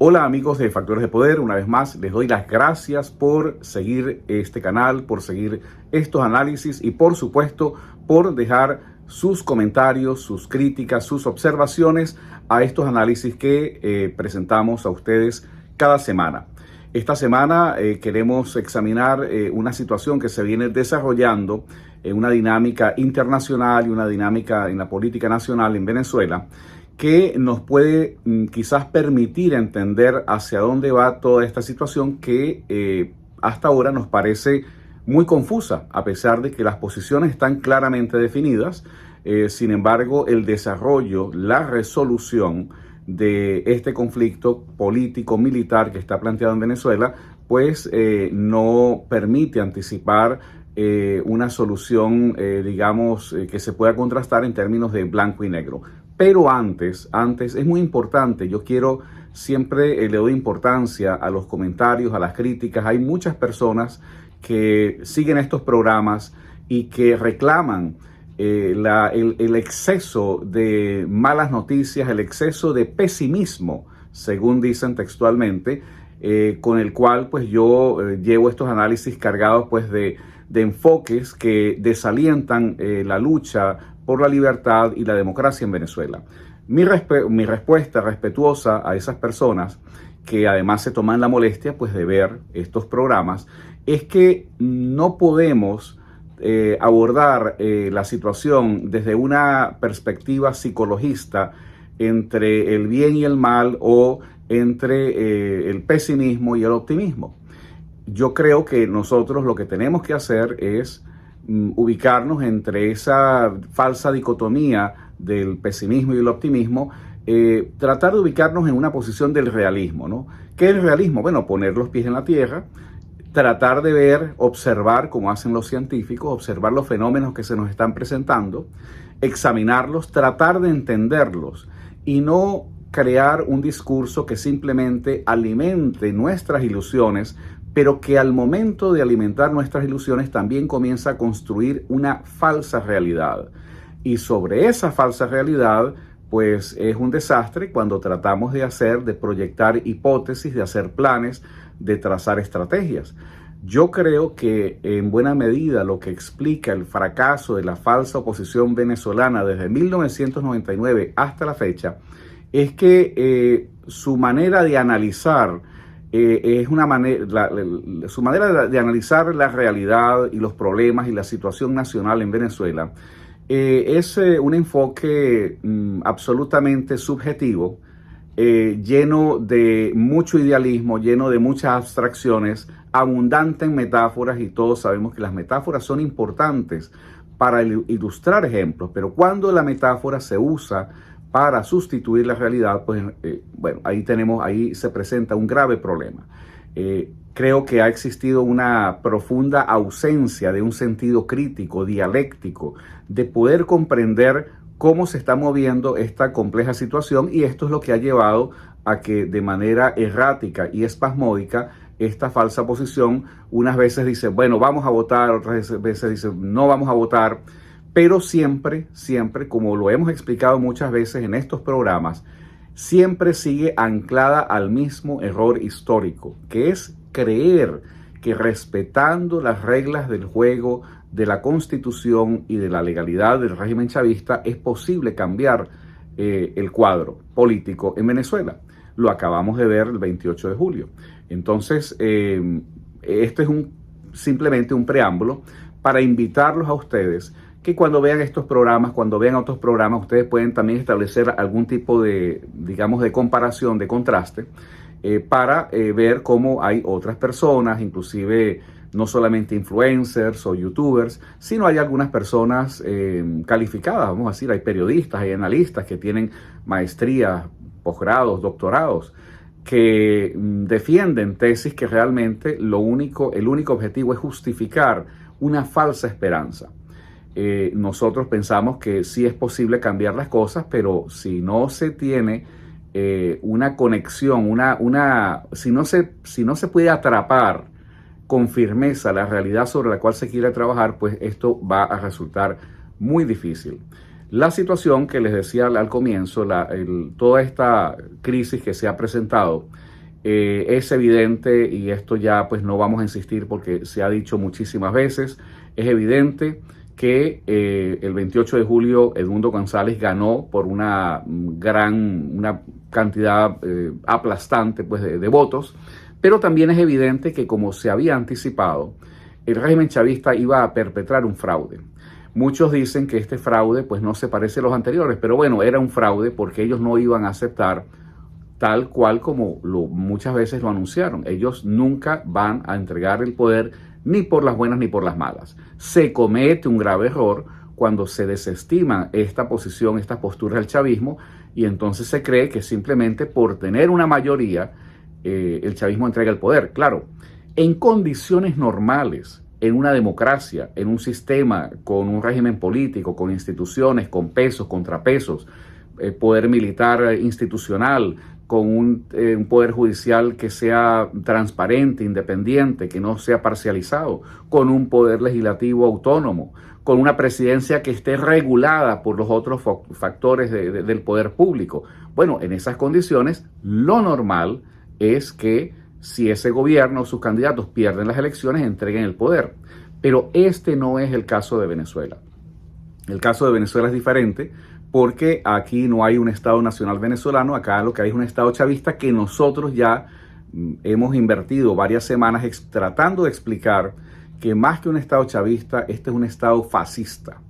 Hola amigos de Factores de Poder, una vez más les doy las gracias por seguir este canal, por seguir estos análisis y por supuesto por dejar sus comentarios, sus críticas, sus observaciones a estos análisis que presentamos a ustedes cada semana. Esta semana queremos examinar una situación que se viene desarrollando en una dinámica internacional y una dinámica en la política nacional en Venezuela, que nos puede quizás permitir entender hacia dónde va toda esta situación que hasta ahora nos parece muy confusa, a pesar de que las posiciones están claramente definidas. Sin embargo, el desarrollo, la resolución de este conflicto político-militar que está planteado en Venezuela, pues no permite anticipar una solución, que se pueda contrastar en términos de blanco y negro. Pero antes es muy importante, yo quiero siempre le doy importancia a los comentarios, a las críticas. Hay muchas personas que siguen estos programas y que reclaman el exceso de malas noticias, el exceso de pesimismo, según dicen textualmente, con el cual pues yo llevo estos análisis cargados pues de enfoques que desalientan la lucha por la libertad y la democracia en Venezuela. Mi respuesta respetuosa a esas personas que además se toman la molestia pues de ver estos programas es que no podemos abordar la situación desde una perspectiva psicologista entre el bien y el mal o entre el pesimismo y el optimismo. Yo creo que nosotros lo que tenemos que hacer es ubicarnos entre esa falsa dicotomía del pesimismo y el optimismo, tratar de ubicarnos en una posición del realismo, ¿no? ¿Qué es el realismo? Bueno, poner los pies en la tierra, tratar de ver, observar, como hacen los científicos, observar los fenómenos que se nos están presentando, examinarlos, tratar de entenderlos y no crear un discurso que simplemente alimente nuestras ilusiones, pero que al momento de alimentar nuestras ilusiones también comienza a construir una falsa realidad. Y sobre esa falsa realidad, pues es un desastre cuando tratamos de proyectar hipótesis, de hacer planes, de trazar estrategias. Yo creo que en buena medida lo que explica el fracaso de la falsa oposición venezolana desde 1999 hasta la fecha es que su manera de analizar su manera de analizar la realidad y los problemas y la situación nacional en Venezuela es un enfoque absolutamente subjetivo, lleno de mucho idealismo, lleno de muchas abstracciones, abundante en metáforas, y todos sabemos que las metáforas son importantes para ilustrar ejemplos, pero cuando la metáfora se usa para sustituir la realidad, pues ahí se presenta un grave problema. Creo que ha existido una profunda ausencia de un sentido crítico, dialéctico, de poder comprender cómo se está moviendo esta compleja situación, y esto es lo que ha llevado a que de manera errática y espasmódica esta falsa posición unas veces dice, bueno, vamos a votar, otras veces dice, no vamos a votar. Pero siempre, como lo hemos explicado muchas veces en estos programas, siempre sigue anclada al mismo error histórico, que es creer que respetando las reglas del juego, de la Constitución y de la legalidad del régimen chavista es posible cambiar el cuadro político en Venezuela. Lo acabamos de ver el 28 de julio. Entonces, este es simplemente un preámbulo para invitarlos a ustedes que cuando vean estos programas, cuando vean otros programas, ustedes pueden también establecer algún tipo de comparación, de contraste, para ver cómo hay otras personas, inclusive no solamente influencers o youtubers, sino hay algunas personas calificadas, vamos a decir, hay periodistas, hay analistas que tienen maestrías, posgrados, doctorados, que defienden tesis que realmente el único objetivo es justificar una falsa esperanza. Nosotros pensamos que sí es posible cambiar las cosas, pero si no se tiene una conexión, si no se puede atrapar con firmeza la realidad sobre la cual se quiere trabajar, pues esto va a resultar muy difícil. La situación que les decía al comienzo, toda esta crisis que se ha presentado Es evidente, y esto ya pues no vamos a insistir porque se ha dicho muchísimas veces, es evidente que el 28 de julio Edmundo González ganó por una cantidad aplastante pues, de votos, pero también es evidente que, como se había anticipado, el régimen chavista iba a perpetrar un fraude. Muchos dicen que este fraude pues no se parece a los anteriores, pero bueno, era un fraude porque ellos no iban a aceptar tal cual como muchas veces lo anunciaron. Ellos nunca van a entregar el poder ni por las buenas ni por las malas. Se comete un grave error cuando se desestima esta posición, estas posturas del chavismo, y entonces se cree que simplemente por tener una mayoría el chavismo entrega el poder. Claro, en condiciones normales, en una democracia, en un sistema con un régimen político, con instituciones, con pesos, contrapesos, poder militar institucional, con un poder judicial que sea transparente, independiente, que no sea parcializado, con un poder legislativo autónomo, con una presidencia que esté regulada por los otros factores del poder público. Bueno, en esas condiciones, lo normal es que si ese gobierno o sus candidatos pierden las elecciones, entreguen el poder. Pero este no es el caso de Venezuela. El caso de Venezuela es diferente porque aquí no hay un Estado nacional venezolano, acá lo que hay es un Estado chavista que nosotros ya hemos invertido varias semanas tratando de explicar que más que un Estado chavista, este es un Estado fascista.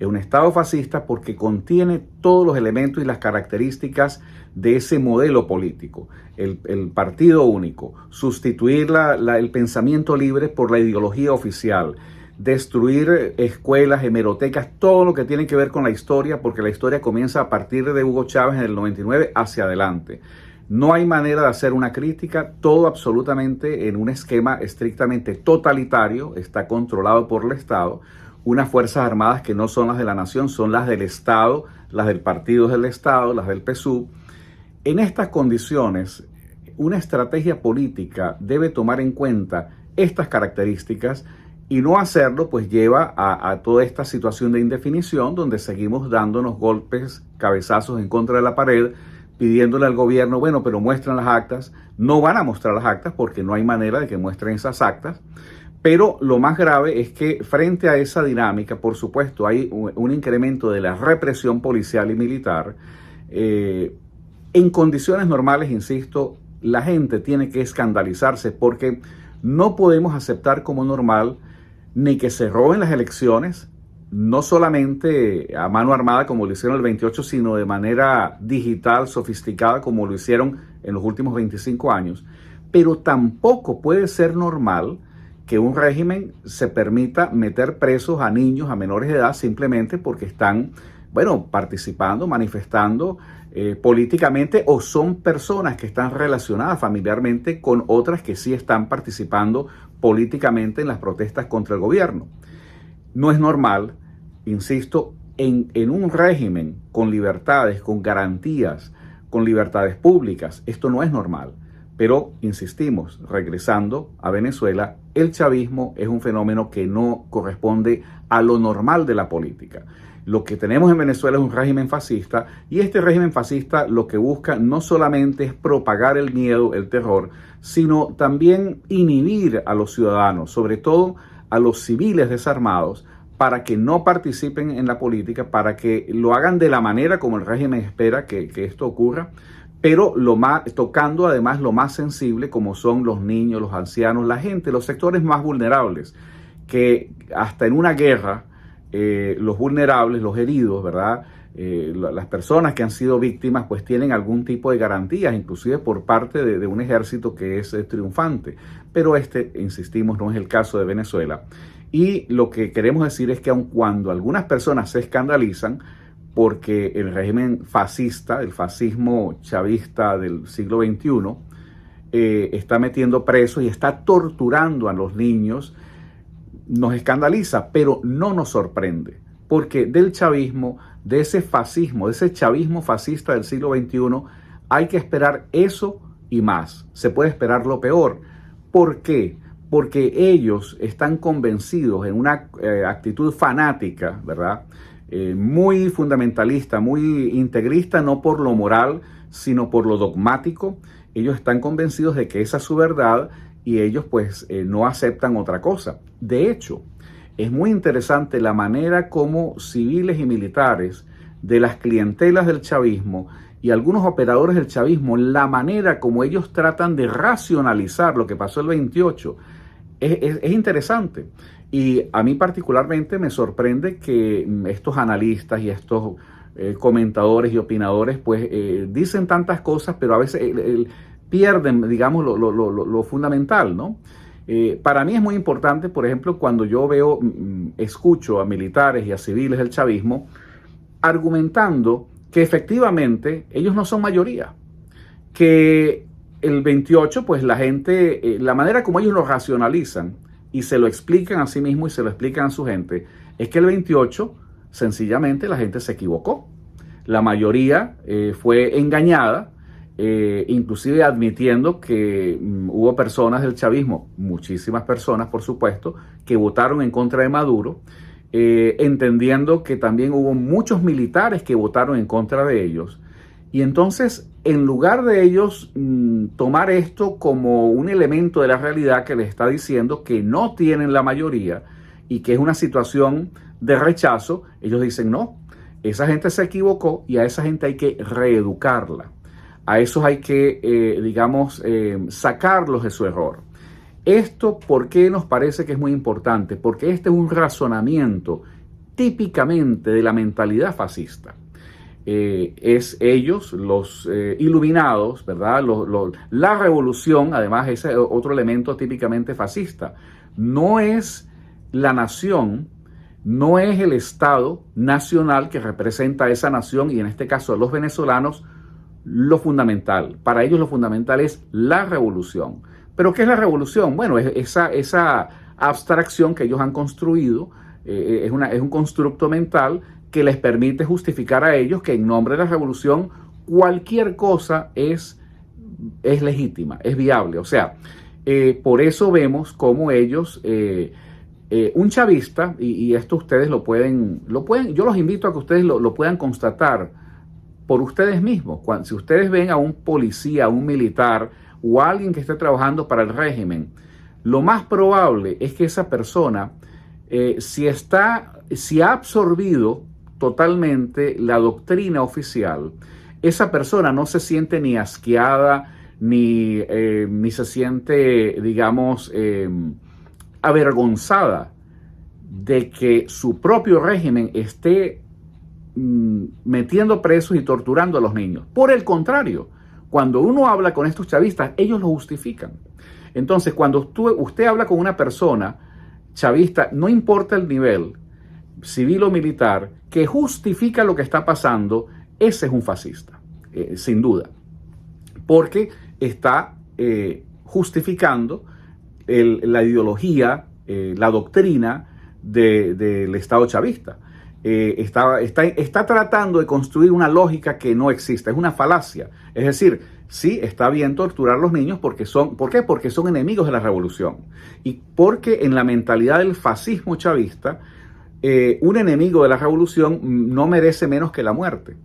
Es un Estado fascista porque contiene todos los elementos y las características de ese modelo político. El partido único, sustituir el pensamiento libre por la ideología oficial, destruir escuelas, hemerotecas, todo lo que tiene que ver con la historia, porque la historia comienza a partir de Hugo Chávez en el 99 hacia adelante. No hay manera de hacer una crítica, todo absolutamente en un esquema estrictamente totalitario, está controlado por el Estado, unas fuerzas armadas que no son las de la nación, son las del Estado, las del partido del Estado, las del PSUV. En estas condiciones, una estrategia política debe tomar en cuenta estas características y no hacerlo, pues lleva a toda esta situación de indefinición donde seguimos dándonos golpes, cabezazos en contra de la pared, pidiéndole al gobierno, bueno, pero muestran las actas. No van a mostrar las actas porque no hay manera de que muestren esas actas. Pero lo más grave es que frente a esa dinámica, por supuesto, hay un incremento de la represión policial y militar. En condiciones normales, insisto, la gente tiene que escandalizarse porque no podemos aceptar como normal ni que se roben las elecciones, no solamente a mano armada como lo hicieron el 28, sino de manera digital, sofisticada, como lo hicieron en los últimos 25 años. Pero tampoco puede ser normal que un régimen se permita meter presos a niños, a menores de edad, simplemente porque están, bueno, participando, manifestando políticamente, o son personas que están relacionadas familiarmente con otras que sí están participando políticamente en las protestas contra el gobierno. No es normal, insisto, en un régimen con libertades, con garantías, con libertades públicas. Esto no es normal. Pero, insistimos, regresando a Venezuela, el chavismo es un fenómeno que no corresponde a lo normal de la política. Lo que tenemos en Venezuela es un régimen fascista, y este régimen fascista lo que busca no solamente es propagar el miedo, el terror, sino también inhibir a los ciudadanos, sobre todo a los civiles desarmados, para que no participen en la política, para que lo hagan de la manera como el régimen espera que esto ocurra, pero tocando además lo más sensible, como son los niños, los ancianos, la gente, los sectores más vulnerables, que hasta en una guerra, los vulnerables, los heridos, ¿verdad? Las personas que han sido víctimas pues tienen algún tipo de garantías, inclusive por parte de un ejército que es triunfante. Pero insistimos, no es el caso de Venezuela. Y lo que queremos decir es que aun cuando algunas personas se escandalizan porque el régimen fascista, el fascismo chavista del siglo XXI, está metiendo presos y está torturando a los niños, nos escandaliza, pero no nos sorprende, porque del chavismo, de ese fascismo, de ese chavismo fascista del siglo XXI, hay que esperar eso y más. Se puede esperar lo peor. ¿Por qué? Porque ellos están convencidos en una actitud fanática, ¿verdad? Muy fundamentalista, muy integrista, no por lo moral, sino por lo dogmático. ellos están convencidos de que esa es su verdad y ellos pues no aceptan otra cosa. De hecho, es muy interesante la manera como civiles y militares de las clientelas del chavismo y algunos operadores del chavismo, la manera como ellos tratan de racionalizar lo que pasó el 28, es interesante. Y a mí particularmente me sorprende que estos analistas y estos comentadores y opinadores pues dicen tantas cosas, pero a veces pierden, digamos, lo fundamental, ¿no? Para mí es muy importante, por ejemplo, cuando yo escucho a militares y a civiles del chavismo argumentando que efectivamente ellos no son mayoría, que el 28, pues la gente, la manera como ellos lo racionalizan y se lo explican a sí mismos y se lo explican a su gente, es que el 28, sencillamente la gente se equivocó. La mayoría fue engañada, inclusive admitiendo que hubo personas del chavismo, muchísimas personas por supuesto, que votaron en contra de Maduro, entendiendo que también hubo muchos militares que votaron en contra de ellos. Y entonces, en lugar de ellos tomar esto como un elemento de la realidad que les está diciendo que no tienen la mayoría y que es una situación de rechazo, ellos dicen no, esa gente se equivocó y a esa gente hay que reeducarla. A esos hay que, sacarlos de su error. Esto, ¿por qué nos parece que es muy importante? Porque este es un razonamiento típicamente de la mentalidad fascista. Es ellos, los iluminados, ¿verdad? La revolución, además, ese es otro elemento típicamente fascista. No es la nación, no es el Estado nacional que representa a esa nación, y en este caso a los venezolanos, lo fundamental. Para ellos lo fundamental es la revolución. ¿Pero qué es la revolución? Bueno, es esa abstracción que ellos han construido, es un constructo mental que les permite justificar a ellos que en nombre de la revolución cualquier cosa es legítima, es viable. O sea, por eso vemos cómo ellos, un chavista, y esto ustedes lo pueden, yo los invito a que ustedes lo puedan constatar por ustedes mismos. Si ustedes ven a un policía, a un militar o a alguien que esté trabajando para el régimen, lo más probable es que esa persona, si ha absorbido totalmente la doctrina oficial, esa persona no se siente ni asqueada, ni se siente, digamos, avergonzada de que su propio régimen esté metiendo presos y torturando a los niños. Por el contrario, cuando uno habla con estos chavistas, ellos lo justifican. Entonces, cuando usted habla con una persona chavista, no importa el nivel, civil o militar, que justifica lo que está pasando, ese es un fascista, sin duda. Porque está justificando la ideología, la doctrina del Estado chavista. Está tratando de construir una lógica que no existe, es una falacia. Es decir, sí, está bien torturar a los niños ¿por qué? Porque son enemigos de la revolución. Y porque en la mentalidad del fascismo chavista, un enemigo de la revolución no merece menos que la muerte.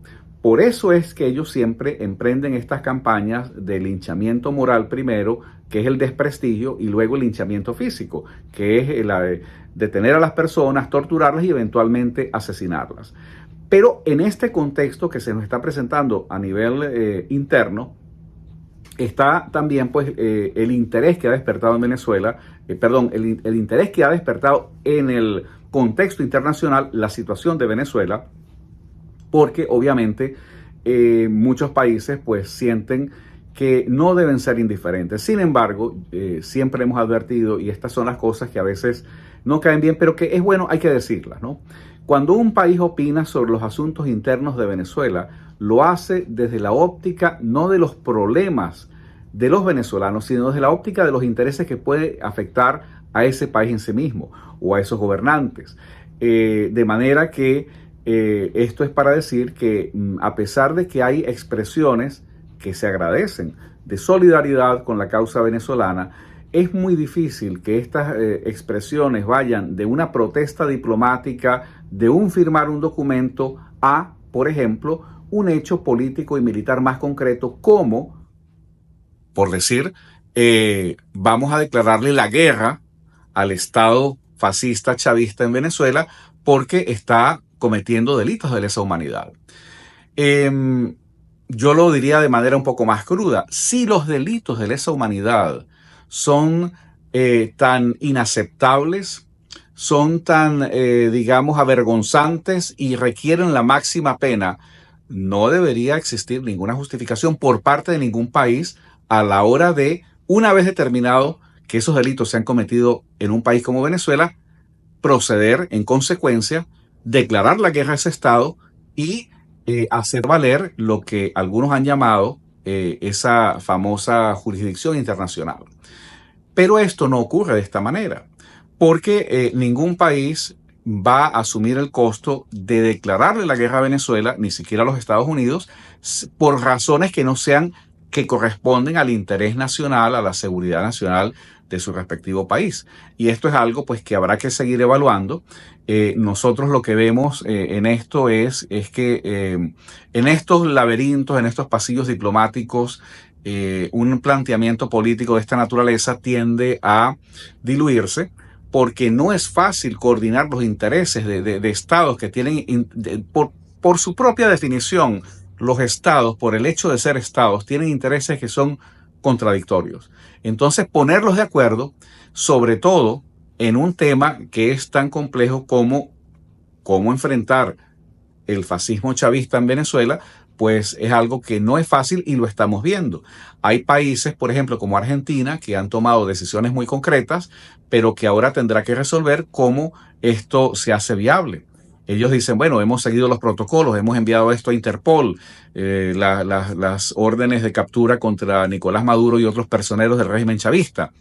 Por eso es que ellos siempre emprenden estas campañas de linchamiento moral primero, que es el desprestigio, y luego el linchamiento físico, que es la de detener a las personas, torturarlas y eventualmente asesinarlas. Pero en este contexto que se nos está presentando a nivel interno, está también pues el interés que ha despertado en Venezuela, el interés que ha despertado en el contexto internacional la situación de Venezuela, porque obviamente muchos países pues sienten que no deben ser indiferentes. Sin embargo, siempre hemos advertido, y estas son las cosas que a veces no caen bien, pero que es bueno, hay que decirlas, ¿no? Cuando un país opina sobre los asuntos internos de Venezuela, lo hace desde la óptica no de los problemas de los venezolanos, sino desde la óptica de los intereses que puede afectar a ese país en sí mismo o a esos gobernantes. De manera que esto es para decir que a pesar de que hay expresiones que se agradecen de solidaridad con la causa venezolana, es muy difícil que estas expresiones vayan de una protesta diplomática, de un firmar un documento, a, por ejemplo, un hecho político y militar más concreto como por decir, vamos a declararle la guerra al Estado fascista chavista en Venezuela porque está cometiendo delitos de lesa humanidad. Yo lo diría de manera un poco más cruda. Si los delitos de lesa humanidad son tan inaceptables, son tan, digamos, avergonzantes y requieren la máxima pena, no debería existir ninguna justificación por parte de ningún país a la hora de, una vez determinado que esos delitos se han cometido en un país como Venezuela, proceder en consecuencia, declarar la guerra a ese Estado y hacer valer lo que algunos han llamado esa famosa jurisdicción internacional. Pero esto no ocurre de esta manera, porque ningún país va a asumir el costo de declararle la guerra a Venezuela, ni siquiera a los Estados Unidos, por razones que no sean que corresponden al interés nacional, a la seguridad nacional de su respectivo país. Y esto es algo pues que habrá que seguir evaluando. Nosotros lo que vemos en esto es que en estos laberintos, en estos pasillos diplomáticos, un planteamiento político de esta naturaleza tiende a diluirse porque no es fácil coordinar los intereses de estados que tienen, por su propia definición, los estados, por el hecho de ser estados, tienen intereses que son contradictorios. Entonces, ponerlos de acuerdo, sobre todo en un tema que es tan complejo como cómo enfrentar el fascismo chavista en Venezuela, pues es algo que no es fácil y lo estamos viendo. Hay países, por ejemplo, como Argentina, que han tomado decisiones muy concretas, pero que ahora tendrá que resolver cómo esto se hace viable. Ellos dicen, bueno, hemos seguido los protocolos, hemos enviado esto a Interpol, las órdenes de captura contra Nicolás Maduro y otros personeros del régimen chavista.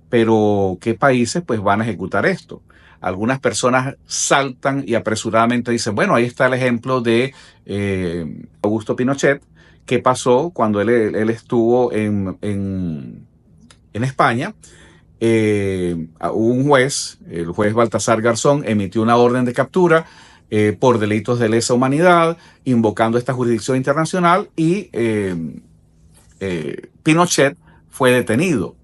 Pero, ¿qué países pues van a ejecutar esto? Algunas personas saltan y apresuradamente dicen, bueno, ahí está el ejemplo de Augusto Pinochet, que pasó cuando él estuvo en España. Un juez, el juez Baltasar Garzón, emitió una orden de captura por delitos de lesa humanidad, invocando esta jurisdicción internacional y Pinochet fue detenido.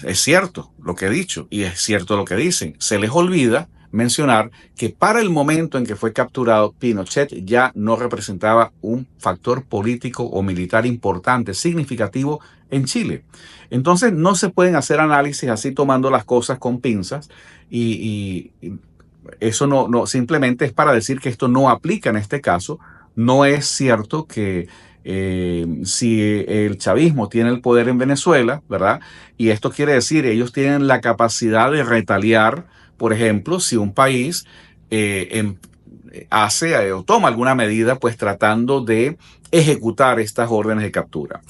Es cierto lo que he dicho y es cierto lo que dicen. Se les olvida mencionar que para el momento en que fue capturado, Pinochet ya no representaba un factor político o militar importante, significativo en Chile. Entonces no se pueden hacer análisis así tomando las cosas con pinzas y eso no simplemente es para decir que esto no aplica en este caso. No es cierto que si el chavismo tiene el poder en Venezuela, ¿verdad? Y esto quiere decir, ellos tienen la capacidad de retaliar, por ejemplo, si un país hace o toma alguna medida, pues tratando de ejecutar estas órdenes de captura.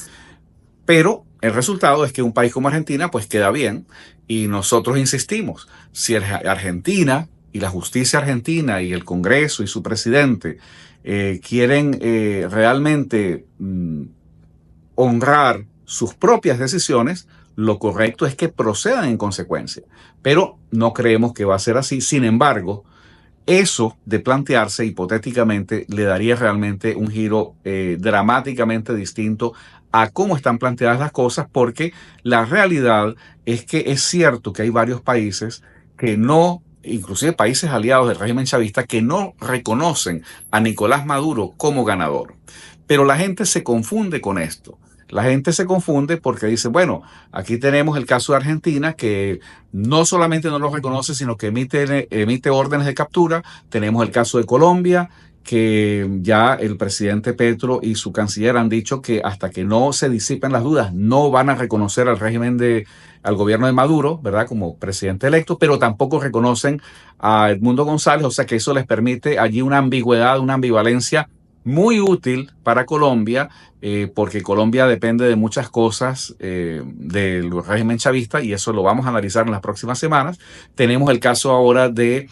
Pero el resultado es que un país como Argentina, pues queda bien. Y nosotros insistimos, si Argentina y la justicia argentina y el Congreso y su presidente quieren realmente honrar sus propias decisiones, lo correcto es que procedan en consecuencia. Pero no creemos que va a ser así. Sin embargo, eso de plantearse hipotéticamente le daría realmente un giro dramáticamente distinto a cómo están planteadas las cosas, porque la realidad es que es cierto que hay varios países que no, inclusive países aliados del régimen chavista, que no reconocen a Nicolás Maduro como ganador. Pero la gente se confunde con esto. La gente se confunde porque dice, bueno, aquí tenemos el caso de Argentina, que no solamente no lo reconoce, sino que emite órdenes de captura. Tenemos el caso de Colombia, que ya el presidente Petro y su canciller han dicho que hasta que no se disipen las dudas, no van a reconocer al gobierno de Maduro, ¿verdad?, como presidente electo, pero tampoco reconocen a Edmundo González, o sea que eso les permite allí una ambigüedad, una ambivalencia muy útil para Colombia, porque Colombia depende de muchas cosas del régimen chavista y eso lo vamos a analizar en las próximas semanas. Tenemos el caso ahora de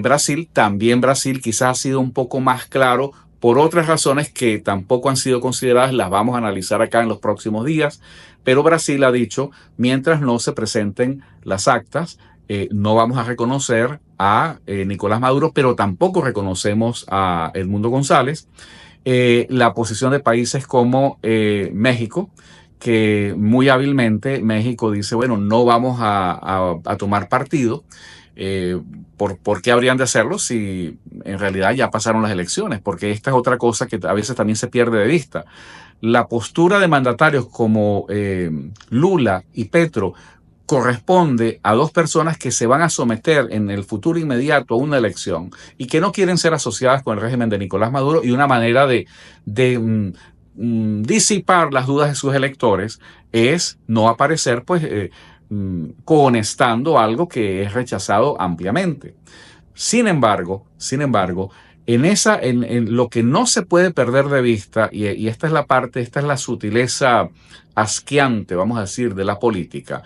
Brasil. También Brasil quizás ha sido un poco más claro por otras razones que tampoco han sido consideradas, las vamos a analizar acá en los próximos días, pero Brasil ha dicho, mientras no se presenten las actas, no vamos a reconocer a Nicolás Maduro, pero tampoco reconocemos a Edmundo González. La posición de países como México, que muy hábilmente México dice, bueno, no vamos a tomar partido. ¿Por qué habrían de hacerlo si en realidad ya pasaron las elecciones? Porque esta es otra cosa que a veces también se pierde de vista. La postura de mandatarios como Lula y Petro corresponde a dos personas que se van a someter en el futuro inmediato a una elección y que no quieren ser asociadas con el régimen de Nicolás Maduro, y una manera de disipar las dudas de sus electores es no aparecer cohonestando algo que es rechazado ampliamente. Sin embargo, en lo que no se puede perder de vista, y esta es la parte, esta es la sutileza asqueante, vamos a decir, de la política,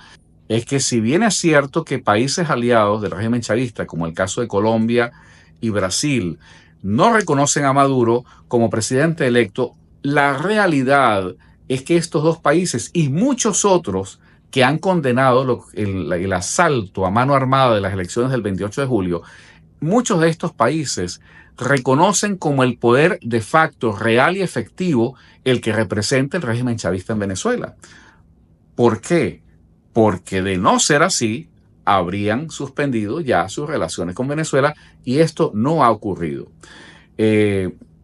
es que si bien es cierto que países aliados del régimen chavista, como el caso de Colombia y Brasil, no reconocen a Maduro como presidente electo, la realidad es que estos dos países y muchos otros que han condenado el asalto a mano armada de las elecciones del 28 de julio, muchos de estos países reconocen como el poder de facto real y efectivo el que representa el régimen chavista en Venezuela. ¿Por qué? Porque de no ser así, habrían suspendido ya sus relaciones con Venezuela, y esto no ha ocurrido.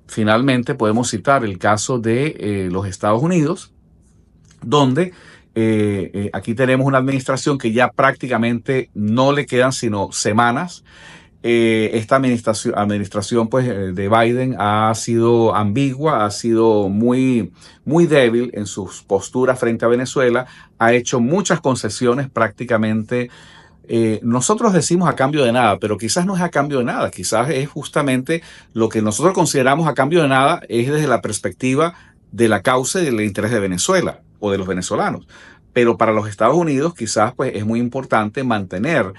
Finalmente podemos citar el caso de los Estados Unidos, donde aquí tenemos una administración que ya prácticamente no le quedan sino semanas. Esta administración de Biden ha sido ambigua, ha sido muy, muy débil en sus posturas frente a Venezuela, ha hecho muchas concesiones prácticamente. Nosotros decimos a cambio de nada, pero quizás no es a cambio de nada, quizás es justamente lo que nosotros consideramos a cambio de nada, es desde la perspectiva de la causa y del interés de Venezuela o de los venezolanos. Pero para los Estados Unidos quizás es muy importante mantener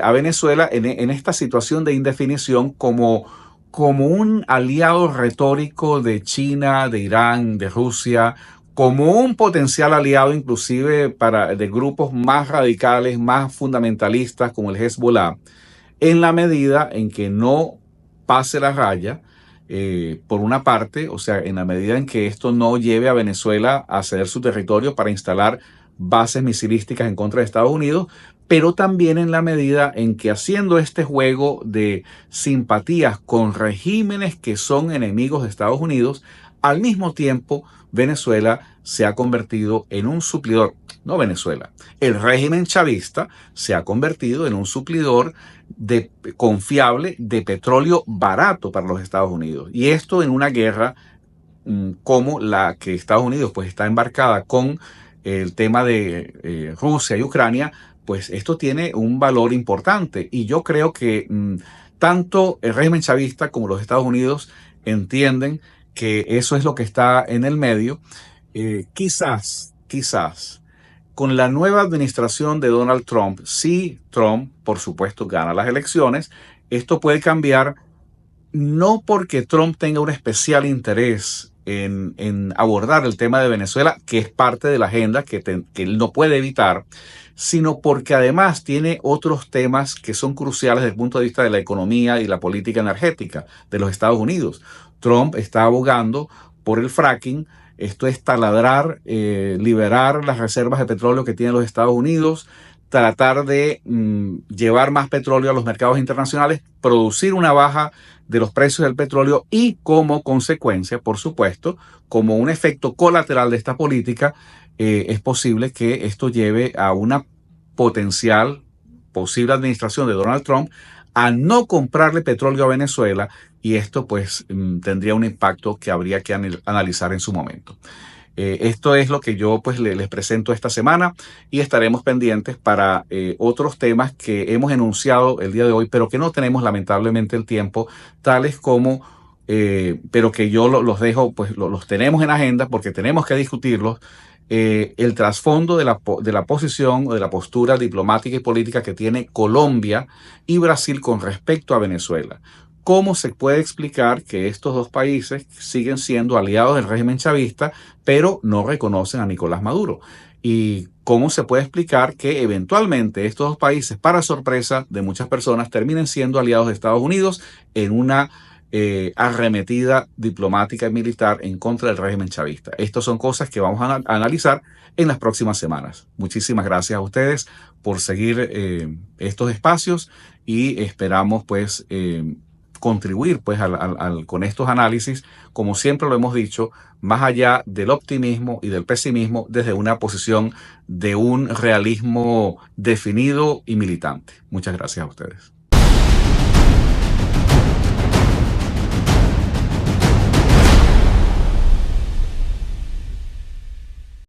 a Venezuela en esta situación de indefinición como un aliado retórico de China, de Irán, de Rusia, como un potencial aliado inclusive de grupos más radicales, más fundamentalistas como el Hezbollah, en la medida en que no pase la raya, por una parte, o sea, en la medida en que esto no lleve a Venezuela a ceder su territorio para instalar bases misilísticas en contra de Estados Unidos, pero también en la medida en que, haciendo este juego de simpatías con regímenes que son enemigos de Estados Unidos, al mismo tiempo Venezuela se ha convertido en un suplidor, no Venezuela, el régimen chavista se ha convertido en un suplidor confiable de petróleo barato para los Estados Unidos. Y esto en una guerra como la que Estados Unidos está embarcada con el tema de Rusia y Ucrania, pues esto tiene un valor importante. Y yo creo que tanto el régimen chavista como los Estados Unidos entienden que eso es lo que está en el medio. Quizás, con la nueva administración de Donald Trump, si Trump, por supuesto, gana las elecciones, esto puede cambiar, no porque Trump tenga un especial interés en abordar el tema de Venezuela, que es parte de la agenda que él no puede evitar, sino porque además tiene otros temas que son cruciales desde el punto de vista de la economía y la política energética de los Estados Unidos. Trump está abogando por el fracking. Esto es taladrar, liberar las reservas de petróleo que tienen los Estados Unidos, tratar de llevar más petróleo a los mercados internacionales, producir una baja de los precios del petróleo y, como consecuencia, por supuesto, como un efecto colateral de esta política, es posible que esto lleve a una posible administración de Donald Trump a no comprarle petróleo a Venezuela, y esto tendría un impacto que habría que analizar en su momento. Esto es lo que yo les presento esta semana, y estaremos pendientes para otros temas que hemos enunciado el día de hoy, pero que no tenemos lamentablemente el tiempo, tales como, pero que yo los dejo, los tenemos en agenda porque tenemos que discutirlos. El trasfondo de la posición o de la postura diplomática y política que tiene Colombia y Brasil con respecto a Venezuela. ¿Cómo se puede explicar que estos dos países siguen siendo aliados del régimen chavista, pero no reconocen a Nicolás Maduro? ¿Y cómo se puede explicar que eventualmente estos dos países, para sorpresa de muchas personas, terminen siendo aliados de Estados Unidos en una arremetida diplomática y militar en contra del régimen chavista. Estas son cosas que vamos a analizar en las próximas semanas. Muchísimas gracias a ustedes por seguir estos espacios y esperamos pues contribuir pues con estos análisis, como siempre lo hemos dicho, más allá del optimismo y del pesimismo, desde una posición de un realismo definido y militante. Muchas gracias a ustedes.